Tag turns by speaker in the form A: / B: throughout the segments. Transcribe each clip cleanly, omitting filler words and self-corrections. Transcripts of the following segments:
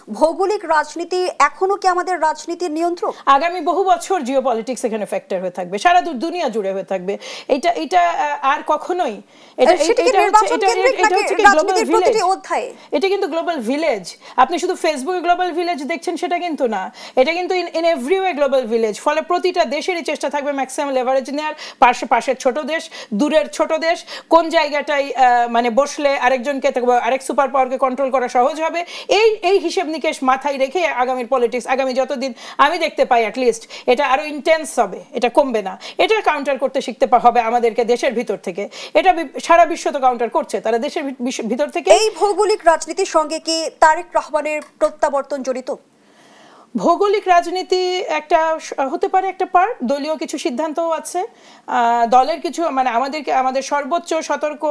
A: ভৌগোলিক রাজনীতি এখনো কি আমাদের রাজনীতির নিয়ন্ত্রক?
B: আগামী বহু বছর জিওপলিটিক্স এখানে ফ্যাক্টর হয়ে থাকবে, সারা দুনিয়া জুড়ে হয়ে থাকবে। এটা আর কখনোই এটা কিন্তু গ্লোবাল ভিলেজ। আপনি শুধু ফেসবুকে গ্লোবাল ভিলেজ দেখছেন সেটা কিন্তু না, এটা কিন্তু ইন এভরিওয়ে গ্লোবাল ভিলেজ। ফলে প্রতিটা দেশেরই চেষ্টা থাকবে ম্যাক্সিমাম লেভারেজ নেওয়ার। পাশের ছোট দেশ, দূরের ছোট দেশ, কোন জায়গাটাই মানে বসলে আরেকজনকে আরেক সুপার পাওয়ারকে কন্ট্রোল করা সহজ হবে, এই হিসেব নিকেশ মাথায় রেখে আগামীর পলিটিক্স, আগামী যতদিন আমি দেখতে পাই অ্যাটলিস্ট এটা আরো ইন্টেন্স হবে, এটা কমবে না। এটা কাউন্টার করতে শিখতে হবে আমাদেরকে দেশের ভিতর থেকে। এটা সারা বিশ্ব তো কাউন্টার করছে, তারা দেশের ভিতর থেকে।
A: এই ভৌগোলিক রাজনীতির সঙ্গে কি তারেক রহমানের প্রত্যাবর্তন জড়িত?
B: ভৌগোলিক রাজনীতি একটা হতে পারে একটা পার্ট, দলীয় কিছু সিদ্ধান্তও আছে, দলের কিছু মানে আমাদের সর্বোচ্চ সতর্ক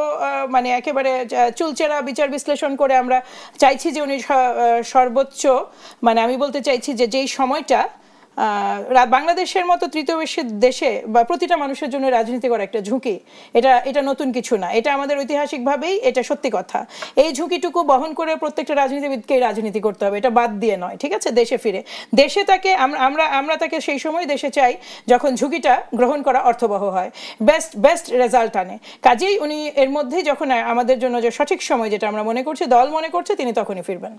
B: মানে একেবারে চুলচেরা বিচার বিশ্লেষণ করে আমরা চাইছি যে উনি সর্বোচ্চ মানে আমি বলতে চাইছি যে যেই সময়টা বাংলাদেশের মতো তৃতীয় বিশ্বের দেশে বা প্রতিটা মানুষের জন্য রাজনীতি করা একটা ঝুঁকি, এটা নতুন কিছু না, এটা আমাদের ঐতিহাসিকভাবেই এটা সত্যি কথা। এই ঝুঁকিটুকু বহন করে প্রত্যেকটা রাজনীতিবিদকেই রাজনীতি করতে হবে, এটা বাদ দিয়ে নয়, ঠিক আছে? দেশে ফিরে দেশে তাকে আমরা তাকে সেই সময় দেশে চাই যখন ঝুঁকিটা গ্রহণ করা অর্থবহ হয়, বেস্ট রেজাল্ট আনে। কাজেই উনি এর মধ্যেই যখন আমাদের জন্য যে সঠিক সময় যেটা আমরা মনে করছি, দল মনে করছে, তিনি তখনই ফিরবেন।